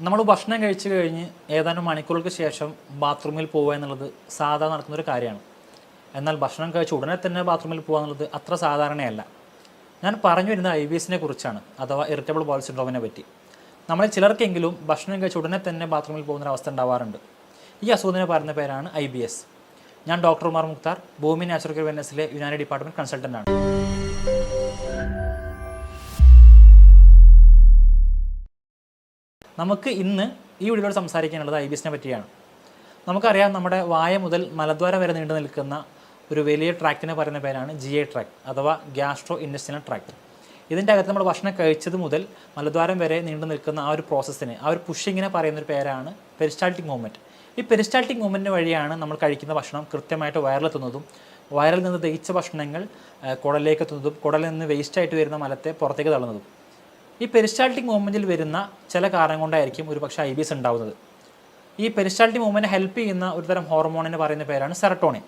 നമ്മൾ ഭക്ഷണം കഴിച്ചു കഴിഞ്ഞ് ഏതാനും മണിക്കൂറുകൾക്ക് ശേഷം ബാത്റൂമിൽ പോവുക എന്നുള്ളത് സാധാരണ നടക്കുന്നൊരു കാര്യമാണ്. എന്നാൽ ഭക്ഷണം കഴിച്ച് ഉടനെ തന്നെ ബാത്റൂമിൽ പോകുക എന്നുള്ളത് അത്ര സാധാരണയല്ല. ഞാൻ പറഞ്ഞു വരുന്ന IBS കുറിച്ചാണ്, അഥവാ ഇറിറ്റബിൾ ബowel സിൻഡ്രോമിനെ പറ്റി. നമ്മൾ ചിലർക്കെങ്കിലും ഭക്ഷണം കഴിച്ച് ഉടനെ തന്നെ ബാത്റൂമിൽ പോകുന്നൊരവസ്ഥ ഉണ്ടാവാറുണ്ട്. ഈ അസുഖത്തിന് പറയുന്ന പേരാണ് IBS. ഞാൻ ഡോക്ടർ ഉമർ മുക്താർ, ഭൂമി നാച്ചുറൽ കെയർ വെൽനസിലെ യുനാനി ഡിപ്പാർട്ട്മെൻറ്റ് കൺസൾട്ടൻ്റാണ്. നമുക്ക് ഇന്ന് ഈ വീഡിയോയിൽ സംസാരിക്കാനുള്ളത് IBS പറ്റിയാണ്. നമുക്കറിയാം, നമ്മുടെ വായ മുതൽ മലദ്വാരം വരെ നീണ്ടു നിൽക്കുന്ന ഒരു വലിയ ട്രാക്റ്റിനെ പറയുന്ന പേരാണ് GI ട്രാക്ട് അഥവാ ഗ്യാസ്ട്രോ ഇൻറ്റെസ്റ്റിനൽ ട്രാക്ട്. ഇതിൻ്റെ അകത്ത് നമ്മൾ ഭക്ഷണം കഴിച്ചത് മുതൽ മലദ്വാരം വരെ നീണ്ടു നിൽക്കുന്ന ആ ഒരു പ്രോസസ്സിനെ, ആ ഒരു പുഷിങ്ങിനെ പറയുന്നൊരു പേരാണ് പെരിസ്റ്റാൾട്ടിക് മൂവ്മെൻറ്റ്. ഈ പെരിസ്റ്റാൾട്ടിക് മൂവ്മെൻറ്റ് വഴിയാണ് നമ്മൾ കഴിക്കുന്ന ഭക്ഷണം കൃത്യമായിട്ട് വയറിലെത്തുന്നതും വയറിൽ നിന്ന് ദഹിച്ച ഭക്ഷണങ്ങൾ കുടലിലേക്ക് എത്തുന്നതും കുടലിൽ നിന്ന് വേസ്റ്റായിട്ട് വരുന്ന മലത്തെ പുറത്തേക്ക് തള്ളുന്നതും. ഈ പെരിസ്റ്റാൾട്ടിക് മൂവ്മെൻറ്റിൽ വരുന്ന ചില കാരണം കൊണ്ടായിരിക്കും ഒരുപക്ഷെ IBS ഉണ്ടാകുന്നത്. ഈ പെരിസ്റ്റാൾട്ടിക് മൂവ്മെൻറ്റ് ഹെൽപ്പ് ചെയ്യുന്ന ഒരുതരം ഹോർമോണിനെ പറയുന്ന പേരാണ് സെറട്ടോണിൻ.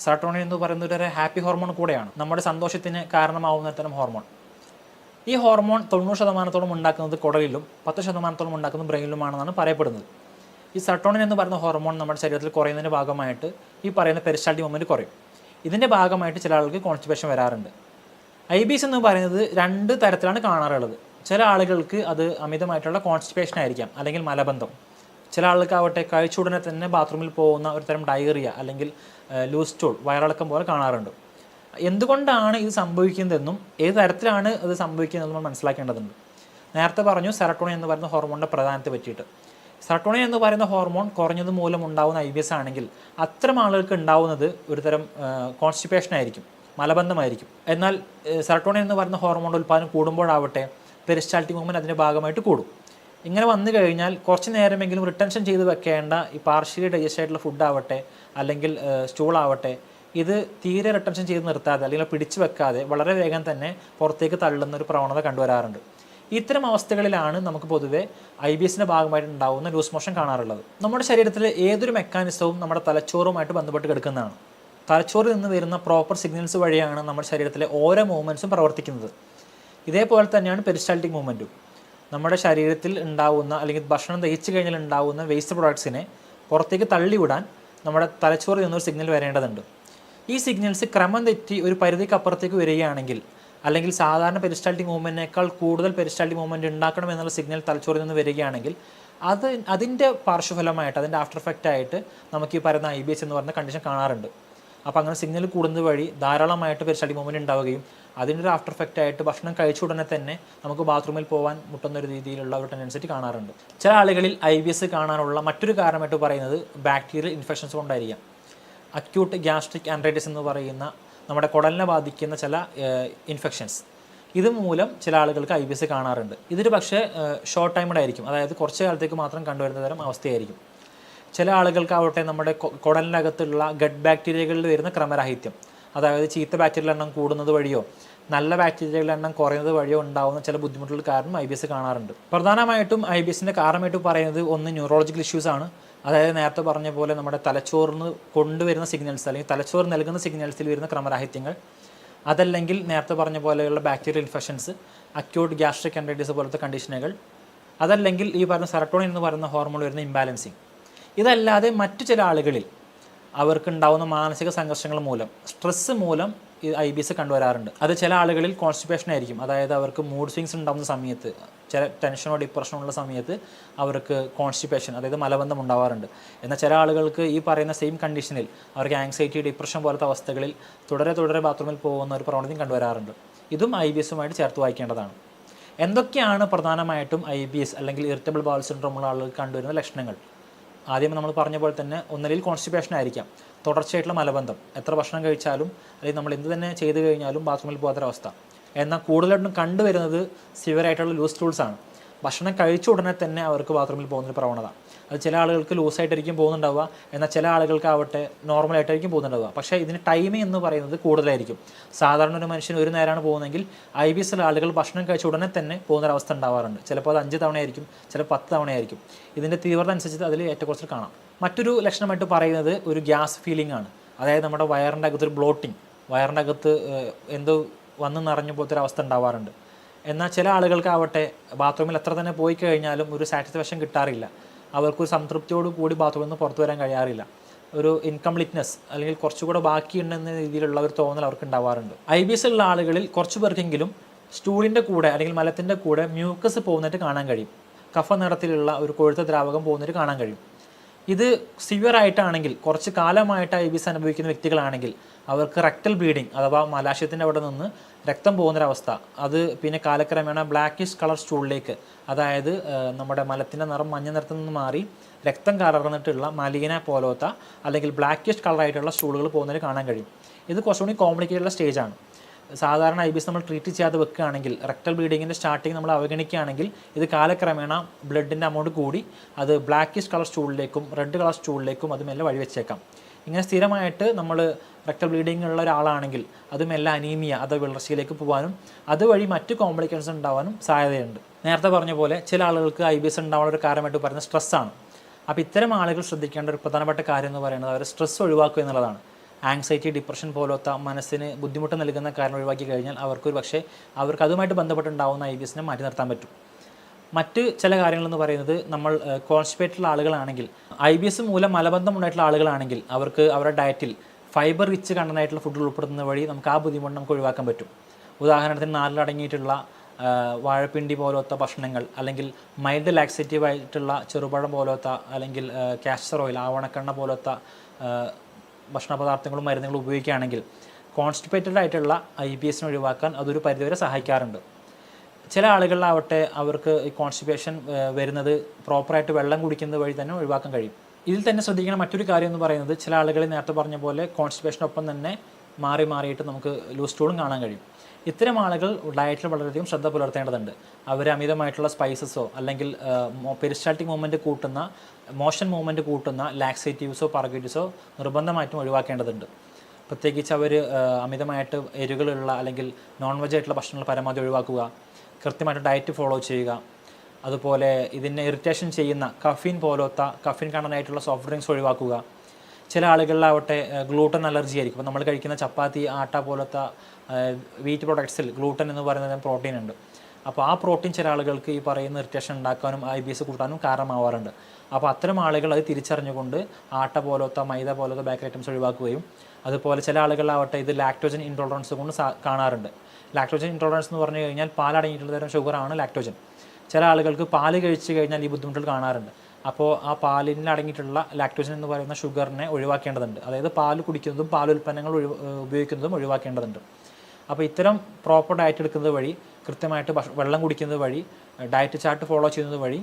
സെറട്ടോണിൻ എന്ന് പറയുന്ന ഒരു ഹാപ്പി ഹോർമോൺ കൂടെയാണ്, നമ്മുടെ സന്തോഷത്തിന് കാരണമാവുന്ന തരം ഹോർമോൺ. ഈ ഹോർമോൺ 90% ഉണ്ടാക്കുന്നത് കുടലിലും 10% ഉണ്ടാക്കുന്നത് ബ്രെയിനിലുമാണെന്നാണ് പറയപ്പെടുന്നത്. ഈ സെറട്ടോണിൻ എന്ന് പറയുന്ന ഹോർമോൺ നമ്മുടെ ശരീരത്തിൽ കുറയുന്നതിൻ്റെ ഭാഗമായിട്ട് ഈ പറയുന്ന പെരിസ്റ്റാൾട്ടിക് മൂവ്മെൻറ്റ് കുറയും. ഇതിൻ്റെ ഭാഗമായിട്ട് ചില ആൾക്ക് കോൺസ്റ്റിപ്പേഷൻ വരാറുണ്ട്. IBS എന്ന് പറയുന്നത് 2 തരത്തിലാണ് കാണാറുള്ളത്. ചില ആളുകൾക്ക് അത് അമിതമായിട്ടുള്ള കോൺസ്റ്റിപ്പേഷൻ ആയിരിക്കാം, അല്ലെങ്കിൽ മലബന്ധം. ചില ആൾക്കാവട്ടെ കഴിച്ചുടനെ തന്നെ ബാത്റൂമിൽ പോകുന്ന ഒരു തരം ഡയറിയ അല്ലെങ്കിൽ ലൂസ് സ്റ്റൂൾ, വയറിളക്കം പോലെ കാണാറുണ്ട്. എന്തുകൊണ്ടാണ് ഇത് സംഭവിക്കുന്നതെന്നും ഏത് തരത്തിലാണ് ഇത് സംഭവിക്കുന്നതെന്നും നമ്മൾ മനസ്സിലാക്കേണ്ടതുണ്ട്. നേരത്തെ പറഞ്ഞു സെറട്ടോണിൻ എന്ന് പറയുന്ന ഹോർമോണിൻ്റെ പ്രധാനത്തെ പറ്റിയിട്ട്. സെറട്ടോണിൻ എന്ന് പറയുന്ന ഹോർമോൺ കുറഞ്ഞത് മൂലം ഉണ്ടാകുന്ന IBS ആണെങ്കിൽ അത്തരം ആളുകൾക്ക് ഉണ്ടാവുന്നത് ഒരുതരം കോൺസ്റ്റിപ്പേഷൻ ആയിരിക്കും, മലബന്ധമായിരിക്കും. എന്നാൽ സെറട്ടോണിൻ എന്ന് പറയുന്ന ഹോർമോണിൻ്റെ ഉൽപ്പാദനം കൂടുമ്പോഴാവട്ടെ പെരിസ്റ്റാൾട്ടിക് മൂവ്മെൻറ്റ് അതിൻ്റെ ഭാഗമായിട്ട് കൂടും. ഇങ്ങനെ വന്നു കഴിഞ്ഞാൽ കുറച്ച് നേരമെങ്കിലും റിട്ടൻഷൻ ചെയ്ത് വെക്കേണ്ട ഈ പാർഷ്യലി ഡൈജസ്റ്റ് ആയിട്ടുള്ള ഫുഡ് ആവട്ടെ അല്ലെങ്കിൽ സ്റ്റൂൾ ആവട്ടെ, ഇത് തീരെ റിട്ടൻഷൻ ചെയ്ത് നിർത്താതെ അല്ലെങ്കിൽ പിടിച്ചു വെക്കാതെ വളരെ വേഗം തന്നെ പുറത്തേക്ക് തള്ളുന്ന ഒരു പ്രവണത കണ്ടുവരാറുണ്ട്. ഇത്തരം അവസ്ഥകളിലാണ് നമുക്ക് പൊതുവെ IBS ഭാഗമായിട്ട് ഉണ്ടാകുന്ന ലൂസ് മോഷൻ കാണാറുള്ളത്. നമ്മുടെ ശരീരത്തിലെ ഏതൊരു മെക്കാനിസവും നമ്മുടെ തലച്ചോറുമായിട്ട് ബന്ധപ്പെട്ട് കിടക്കുന്നതാണ്. തലച്ചോറിൽ നിന്ന് വരുന്ന പ്രോപ്പർ സിഗ്നൽസ് വഴിയാണ് നമ്മുടെ ശരീരത്തിലെ ഓരോ മൂവ്മെൻറ്റ്സും പ്രവർത്തിക്കുന്നത്. ഇതേപോലെ തന്നെയാണ് പെരിസ്റ്റാൾട്ടിക് മൂവ്മെൻറ്റും. നമ്മുടെ ശരീരത്തിൽ ഉണ്ടാകുന്ന അല്ലെങ്കിൽ ഭക്ഷണം ദഹിച്ചു കഴിഞ്ഞാൽ ഉണ്ടാകുന്ന വേസ്റ്റ് പ്രൊഡക്ട്സിനെ പുറത്തേക്ക് തള്ളിവിടാൻ നമ്മുടെ തലച്ചോറിൽ നിന്നൊരു സിഗ്നൽ വരേണ്ടതുണ്ട്. ഈ സിഗ്നൽസ് ക്രമം തെറ്റി ഒരു പരിധിക്ക് അപ്പുറത്തേക്ക് വരികയാണെങ്കിൽ, അല്ലെങ്കിൽ സാധാരണ പെരിസ്റ്റാൾട്ടിക് മൂവ്മെൻറ്റിനേക്കാൾ കൂടുതൽ പെരിസ്റ്റാൾട്ടിക് മൂവ്മെൻറ്റ് ഉണ്ടാക്കണം എന്നുള്ള സിഗ്നൽ തലച്ചോറിൽ നിന്ന് വരികയാണെങ്കിൽ അതിൻ്റെ പാർശ്വഫലമായിട്ട്, അതിൻ്റെ ആഫ്റ്റർ എഫക്റ്റ് ആയിട്ട് നമുക്ക് ഈ പറയുന്ന IBS എന്ന് പറയുന്ന കണ്ടീഷൻ കാണാറുണ്ട്. അപ്പോൾ അങ്ങനെ സിഗ്നൽ കൂടുന്നത് വഴി ധാരാളമായിട്ട് പെരിസ്റ്റാൾട്ടിക് മൂവ്മെൻറ്റ് ഉണ്ടാവുകയും അതിൻ്റെ ഒരു ആഫ്റ്റർ എഫക്റ്റ് ആയിട്ട് ഭക്ഷണം കഴിച്ച ഉടനെ തന്നെ നമുക്ക് ബാത്റൂമിൽ പോകാൻ മുട്ടുന്ന ഒരു രീതിയിലുള്ള ഒരു ടെൻഡൻസി കാണാറുണ്ട്. ചില ആളുകളിൽ IBS കാണാനുള്ള മറ്റൊരു കാരണമായിട്ട് പറയുന്നത് ബാക്ടീരിയൽ ഇൻഫെക്ഷൻസ് കൊണ്ടായിരിക്കാം. അക്യൂട്ട് ഗ്യാസ്ട്രിക് ആൻഡ്രൈറ്റിസ് എന്ന് പറയുന്ന നമ്മുടെ കുടലിനെ ബാധിക്കുന്ന ചില ഇൻഫെക്ഷൻസ്, ഇത് മൂലം ചില ആളുകൾക്ക് IBS കാണാറുണ്ട്. ഇതൊരു പക്ഷേ ഷോർട്ട് ടൈമഡ് ആയിരിക്കും, അതായത് കുറച്ച് കാലത്തേക്ക് മാത്രം കണ്ടുവരുന്ന തരം അവസ്ഥയായിരിക്കും. ചില ആളുകൾക്കാവട്ടെ നമ്മുടെ കുടലിനകത്തുള്ള ഗട്ട് ബാക്ടീരിയകളിൽ വരുന്ന ക്രമരാഹിത്യം, അതായത് ചീത്ത ബാക്ടീരിയകളുടെ എണ്ണം കൂടുന്നത് വഴിയോ നല്ല ബാക്ടീരിയകളുടെ എണ്ണം കുറയുന്നത് വഴിയോ ഉണ്ടാകുന്ന ചില ബുദ്ധിമുട്ടുകൾ കാരണം IBS കാണാറുണ്ട്. പ്രധാനമായിട്ടും IBS കാരണമായിട്ട് പറയുന്നത് ഒന്ന് ന്യൂറോളജിക്കൽ ഇഷ്യൂസ് ആണ്. അതായത് നേരത്തെ പറഞ്ഞ പോലെ നമ്മുടെ തലച്ചോറിന് കൊണ്ടുവരുന്ന സിഗ്നൽസ് അല്ലെങ്കിൽ തലച്ചോറ് നൽകുന്ന സിഗ്നൽസിൽ വരുന്ന ക്രമരാഹിത്യങ്ങൾ, അതല്ലെങ്കിൽ നേരത്തെ പറഞ്ഞ പോലെയുള്ള ബാക്ടീരിയൽ ഇൻഫെക്ഷൻസ്, അക്യൂട്ട് ഗ്യാസ്ട്രിക് ആൻഡ്രൈറ്റിസ് പോലത്തെ കണ്ടീഷനുകൾ, അതല്ലെങ്കിൽ ഈ പറയുന്ന സെറട്ടോണിൻ എന്ന് പറയുന്ന ഹോർമോൺ വരുന്ന ഇംബാലൻസിങ്. ഇതല്ലാതെ മറ്റു ചില ആളുകളിൽ അവർക്കുണ്ടാകുന്ന മാനസിക സംഘർഷങ്ങൾ മൂലം, സ്ട്രെസ്സ് മൂലം ഈ IBS കണ്ടുവരാറുണ്ട്. അത് ചില ആളുകളിൽ കോൺസ്റ്റിപ്പേഷൻ ആയിരിക്കും, അതായത് അവർക്ക് മൂഡ് സ്വിങ്സ് ഉണ്ടാകുന്ന സമയത്ത്, ചില ടെൻഷനോ ഡിപ്രഷനോ ഉള്ള സമയത്ത് അവർക്ക് കോൺസ്റ്റിപ്പേഷൻ, അതായത് മലബന്ധം ഉണ്ടാവാറുണ്ട്. എന്നാൽ ചില ആളുകൾക്ക് ഈ പറയുന്ന സെയിം കണ്ടീഷനിൽ അവർക്ക് ആങ്സൈറ്റി, ഡിപ്രഷൻ പോലത്തെ അവസ്ഥകളിൽ തുടരെ ബാത്റൂമിൽ പോകുന്ന ഒരു പ്രവണതയും കണ്ടുവരാറുണ്ട്. ഇതും IBS ചേർത്ത് വായിക്കേണ്ടതാണ്. എന്തൊക്കെയാണ് പ്രധാനമായിട്ടും IBS അല്ലെങ്കിൽ ഇറിറ്റബിൾ ബowel സിൻഡ്രോം ഉള്ള ആളുകൾക്ക് കണ്ടുവരുന്ന ലക്ഷണങ്ങൾ? ആദ്യം നമ്മൾ പറഞ്ഞ പോലെ തന്നെ ഒന്നിൽ കോൺസ്റ്റിപ്പേഷൻ ആയിരിക്കാം, തുടർച്ചയായിട്ടുള്ള മലബന്ധം, എത്ര ഭക്ഷണം കഴിച്ചാലും അല്ലെങ്കിൽ നമ്മൾ എന്ത് തന്നെ ചെയ്തു കഴിഞ്ഞാലും ബാത്റൂമിൽ പോകാത്തൊരവസ്ഥ. എന്നാൽ കൂടുതലായിട്ടും കണ്ടുവരുന്നത് സിവിയറായിട്ടുള്ള ലൂസ് സ്റ്റൂൾസ് ആണ്. ഭക്ഷണം കഴിച്ച ഉടനെ തന്നെ അവർക്ക് ബാത്റൂമിൽ പോകുന്നൊരു പ്രവണത. അത് ചില ആളുകൾക്ക് ലൂസായിട്ടായിരിക്കും പോകുന്നുണ്ടാവുക, എന്നാൽ ചില ആളുകൾക്കാവട്ടെ നോർമലായിട്ടായിരിക്കും പോകുന്നുണ്ടാവുക. പക്ഷേ ഇതിന് ടൈമിംഗ് എന്ന് പറയുന്നത് കൂടുതലായിരിക്കും. സാധാരണ ഒരു മനുഷ്യൻ ഒരു നേരമാണ് പോകുന്നതെങ്കിൽ IBS ആളുകൾ ഭക്ഷണം കഴിച്ച ഉടനെ തന്നെ പോകുന്നൊരവസ്ഥ ഉണ്ടാവാറുണ്ട്. ചിലപ്പോൾ അത് 5 തവണയായിരിക്കും, ചിലപ്പോൾ 10 തവണയായിരിക്കും. ഇതിൻ്റെ തീവ്രത അനുസരിച്ച് അതിൽ ഏറ്റക്കുറച്ചിൽ കാണാം. മറ്റൊരു ലക്ഷണമായിട്ട് പറയുന്നത് ഒരു ഗ്യാസ് ഫീലിംഗ് ആണ്. അതായത് നമ്മുടെ വയറിൻ്റെ അകത്തൊരു ബ്ലോട്ടിങ്, വയറിൻ്റെ അകത്ത് എന്തോ വന്ന് നിറഞ്ഞു പോലത്തെ ഒരു അവസ്ഥ ഉണ്ടാവാറുണ്ട്. എന്നാൽ ചില ആളുകൾക്കാവട്ടെ ബാത്റൂമിൽ എത്ര തന്നെ പോയി കഴിഞ്ഞാലും ഒരു സാറ്റിസ്ഫാക്ഷൻ കിട്ടാറില്ല, അവർക്കൊരു സംതൃപ്തിയോട് കൂടി ബാത്റൂമിൽ നിന്ന് പുറത്തു വരാൻ കഴിയാറില്ല, ഒരു ഇൻകംപ്ലീറ്റ്നെസ് അല്ലെങ്കിൽ കുറച്ചുകൂടെ ബാക്കിയുണ്ടെന്ന രീതിയിലുള്ള ഒരു തോന്നൽ അവർക്ക് ഉണ്ടാവാറുണ്ട്. IBS ഉള്ള ആളുകളിൽ കുറച്ച് പേർക്കെങ്കിലും സ്റ്റൂളിൻ്റെ കൂടെ അല്ലെങ്കിൽ മലത്തിൻ്റെ കൂടെ മ്യൂക്കസ് പോകുന്നതായിട്ട് കാണാൻ കഴിയും, കഫ നിറത്തിലുള്ള ഒരു കൊഴുത്ത ദ്രാവകം പോകുന്നതായിട്ട് കാണാൻ കഴിയും. ഇത് സിവിയർ ആയിട്ടാണെങ്കിൽ, കുറച്ച് കാലമായിട്ട് IBS അനുഭവിക്കുന്ന വ്യക്തികളാണെങ്കിൽ അവർക്ക് റെക്ടൽ ബ്ലീഡിങ് അഥവാ മലാശയത്തിൻ്റെ അവിടെ നിന്ന് രക്തം പോകുന്നൊരവസ്ഥ, അത് പിന്നെ കാലക്രമേണ ബ്ലാക്കിഷ് കളർ സ്റ്റൂളിലേക്ക്, അതായത് നമ്മുടെ മലത്തിൻ്റെ നിറം മഞ്ഞ നിറത്തിൽ നിന്ന് മാറി രക്തം കലർന്നിട്ടുള്ള മലീന പോലത്തെ അല്ലെങ്കിൽ ബ്ലാക്കിഷ് കളറായിട്ടുള്ള സ്റ്റൂളുകൾ പോകുന്നതിന് കാണാൻ കഴിയും. ഇത് കുറച്ചുകൂടി കോംപ്ലിക്കേറ്റഡ് സ്റ്റേജാണ്. സാധാരണ IBS നമ്മൾ ട്രീറ്റ് ചെയ്യാതെ വെക്കുകയാണെങ്കിൽ, റെക്ടൽ ബ്ലീഡിങ്ങിൻ്റെ സ്റ്റാർട്ടിങ് നമ്മൾ അവഗണിക്കുകയാണെങ്കിൽ ഇത് കാലക്രമേണ ബ്ലഡിൻ്റെ അമൗണ്ട് കൂടി അത് ബ്ലാക്കിഷ് കളർ സ്റ്റൂളിലേക്കും റെഡ് കളർ സ്റ്റൂളിലേക്കും അത് മെല്ലെ വഴിവെച്ചേക്കാം. ഇങ്ങനെ സ്ഥിരമായിട്ട് നമ്മൾ റെക്ടൽ ബ്ലീഡിംഗ് ഉള്ള ഒരാളാണെങ്കിൽ അത് മെല്ലെ അനീമിയ അത് വിളർച്ചയിലേക്ക് പോകാനും അതുവഴി മറ്റ് കോംപ്ലിക്കേഷൻസ് ഉണ്ടാവാനും സാധ്യതയുണ്ട്. നേരത്തെ പറഞ്ഞ പോലെ ചില ആളുകൾക്ക് IBS ഉണ്ടാവാനുള്ള ഒരു കാരണമായിട്ട് പറയുന്നത് സ്ട്രെസ്സാണ്. അപ്പോൾ ഇത്തരം ആളുകൾ ശ്രദ്ധിക്കേണ്ട ഒരു പ്രധാനപ്പെട്ട കാര്യം എന്ന് പറയുന്നത് അവർ സ്ട്രെസ് ഒഴിവാക്കുക എന്നുള്ളതാണ്. ആങ്സൈറ്റി, ഡിപ്രഷൻ പോലത്തെ മനസ്സിന് ബുദ്ധിമുട്ട് നൽകുന്ന കാരണം ഒഴിവാക്കി കഴിഞ്ഞാൽ അവർക്കൊരു പക്ഷേ അവർക്ക് അതുമായിട്ട് ബന്ധപ്പെട്ടുണ്ടാകുന്ന IBSനെ മാറ്റി നിർത്താൻ പറ്റും. മറ്റ് ചില കാര്യങ്ങളെന്ന് പറയുന്നത്, നമ്മൾ കോൺസ്റ്റിപ്പേറ്റുള്ള ആളുകളാണെങ്കിൽ, IBS മൂലം മലബന്ധം ഉണ്ടായിട്ടുള്ള ആളുകളാണെങ്കിൽ അവർക്ക് അവരുടെ ഡയറ്റിൽ ഫൈബർ റിച്ച് കണ്ടൻ്റായിട്ടുള്ള ഫുഡ് ഉൾപ്പെടുത്തുന്ന വഴി നമുക്ക് ആ ബുദ്ധിമുട്ട് നമുക്ക് ഒഴിവാക്കാൻ പറ്റും. ഉദാഹരണത്തിന് നാലിലടങ്ങിയിട്ടുള്ള വാഴപ്പിണ്ടി പോലത്തെ ഭക്ഷണങ്ങൾ, അല്ലെങ്കിൽ മൈൽഡ് ലാക്സേറ്റീവ് ആയിട്ടുള്ള ചെറുപഴം പോലത്തെ, അല്ലെങ്കിൽ കാസ്റ്റർ ഓയിൽ ആവണക്കെണ്ണ പോലത്തെ ഭക്ഷണ പദാർത്ഥങ്ങളും മരുന്നുകളും ഉപയോഗിക്കുകയാണെങ്കിൽ കോൺസ്റ്റിപ്പേറ്റഡ് ആയിട്ടുള്ള IBSനെ ഒഴിവാക്കാൻ അതൊരു പരിധിവരെ സഹായിക്കാറുണ്ട്. ചില ആളുകളിലാവട്ടെ അവർക്ക് ഈ കോൺസ്റ്റിപ്പേഷൻ വരുന്നത് പ്രോപ്പറായിട്ട് വെള്ളം കുടിക്കുന്നത് വഴി തന്നെ ഒഴിവാക്കാൻ കഴിയും. ഇതിൽ തന്നെ ശ്രദ്ധിക്കുന്ന മറ്റൊരു കാര്യം എന്ന് പറയുന്നത്, ചില ആളുകൾ നേരത്തെ പറഞ്ഞ പോലെ കോൺസ്റ്റിപ്പേഷനൊപ്പം തന്നെ മാറിയിട്ട് നമുക്ക് ലൂസ് സ്റ്റൂളും കാണാൻ കഴിയും. ഇത്തരം ആളുകൾ ഡയറ്റിൽ വളരെയധികം ശ്രദ്ധ പുലർത്തേണ്ടതുണ്ട്. അവർ അമിതമായിട്ടുള്ള സ്പൈസസോ അല്ലെങ്കിൽ പെരിസ്റ്റാൾട്ടിക് മൂവ്മെൻറ്റ് കൂട്ടുന്ന, മോഷൻ മൂവ്മെൻറ്റ് കൂട്ടുന്ന ലാക്സേറ്റീവ്സോ പർഗേറ്റീവ്സോ നിർബന്ധമായിട്ടും ഒഴിവാക്കേണ്ടതുണ്ട്. പ്രത്യേകിച്ച് അവർ അമിതമായിട്ട് എരികളുള്ള അല്ലെങ്കിൽ നോൺ വെജ് ആയിട്ടുള്ള ഭക്ഷണങ്ങൾ പരമാവധി ഒഴിവാക്കുക, കൃത്യമായിട്ട് ഡയറ്റ് ഫോളോ ചെയ്യുക. അതുപോലെ ഇതിനെ ഇറിറ്റേഷൻ ചെയ്യുന്ന കഫീൻ പോലത്തെ കഫീൻ കണ്ടൻ്റായിട്ടുള്ള സോഫ്റ്റ് ഡ്രിങ്ക്സ് ഒഴിവാക്കുക. ചില ആളുകളിലാവട്ടെ ഗ്ലൂട്ടൻ അലർജി ആയിരിക്കും. അപ്പോൾ നമ്മൾ കഴിക്കുന്ന ചപ്പാത്തി, ആട്ട പോലത്തെ വീറ്റ് പ്രൊഡക്ട്സിൽ ഗ്ലൂട്ടൻ എന്ന് പറയുന്ന പ്രോട്ടീൻ ഉണ്ട്. അപ്പോൾ ആ പ്രോട്ടീൻ ചില ആളുകൾക്ക് ഈ പറയുന്ന ഇറിറ്റേഷൻ ഉണ്ടാക്കാനും IBS കൂട്ടാനും കാരണമാവാറുണ്ട്. അപ്പോൾ അത്തരം ആളുകൾ അത് തിരിച്ചറിഞ്ഞുകൊണ്ട് ആട്ട പോലത്തെ, മൈദ പോലത്തെ ബേക്കറി ഐറ്റംസ് ഒഴിവാക്കുകയും, അതുപോലെ ചില ആളുകളാവട്ടെ ഇത് ലാക്ടോജൻ ഇൻടോളറൻസ് കൊണ്ട് കാണാറുണ്ട്. ലാക്ടോജൻ ഇൻടോളറൻസ് എന്ന് പറഞ്ഞു കഴിഞ്ഞാൽ പാലടങ്ങിയിട്ടുള്ള തരം ഷുഗറാണ് ലാക്ടോജൻ. ചില ആളുകൾക്ക് പാല് കഴിച്ച് കഴിഞ്ഞാൽ ഈ ബുദ്ധിമുട്ടുകൾ കാണാറുണ്ട്. അപ്പോൾ ആ പാലിൽ അടങ്ങിയിട്ടുള്ള ലാക്ടോജൻ എന്ന് പറയുന്ന ഷുഗറിനെ ഒഴിവാക്കേണ്ടതുണ്ട്. അതായത് പാല് കുടിക്കുന്നതും പാലുൽപ്പന്നങ്ങൾ ഉപയോഗിക്കുന്നതും ഒഴിവാക്കേണ്ടതുണ്ട്. അപ്പോൾ ഇത്തരം പ്രോപ്പർ ഡയറ്റ് എടുക്കുന്നത് വഴി, കൃത്യമായിട്ട് വെള്ളം കുടിക്കുന്നത് വഴി, ഡയറ്റ് ചാർട്ട് ഫോളോ ചെയ്യുന്നത് വഴി,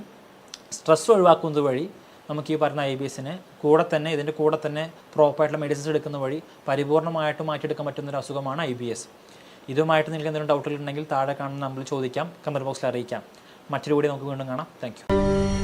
സ്ട്രെസ് ഒഴിവാക്കുന്നത് വഴി നമുക്ക് ഈ പറയുന്ന IBSനെ ഇതിൻ്റെ കൂടെ തന്നെ പ്രോപ്പറായിട്ടുള്ള മെഡിസിൻസ് എടുക്കുന്ന വഴി പരിപൂർണ്ണമായിട്ട് മാറ്റിയെടുക്കാൻ പറ്റുന്നൊരു അസുഖമാണ് IBS. ഇതുമായിട്ട് നിങ്ങൾക്ക് എന്തെങ്കിലും ഡൗട്ടുകൾ ഉണ്ടെങ്കിൽ താഴെ കാണുന്ന നമ്പറിൽ ചോദിക്കാം, കമൻറ്റ് ബോക്സിൽ അറിയിക്കാം. മറ്റൊരു വീഡിയോ നമുക്ക് വീണ്ടും കാണാം. Thank you.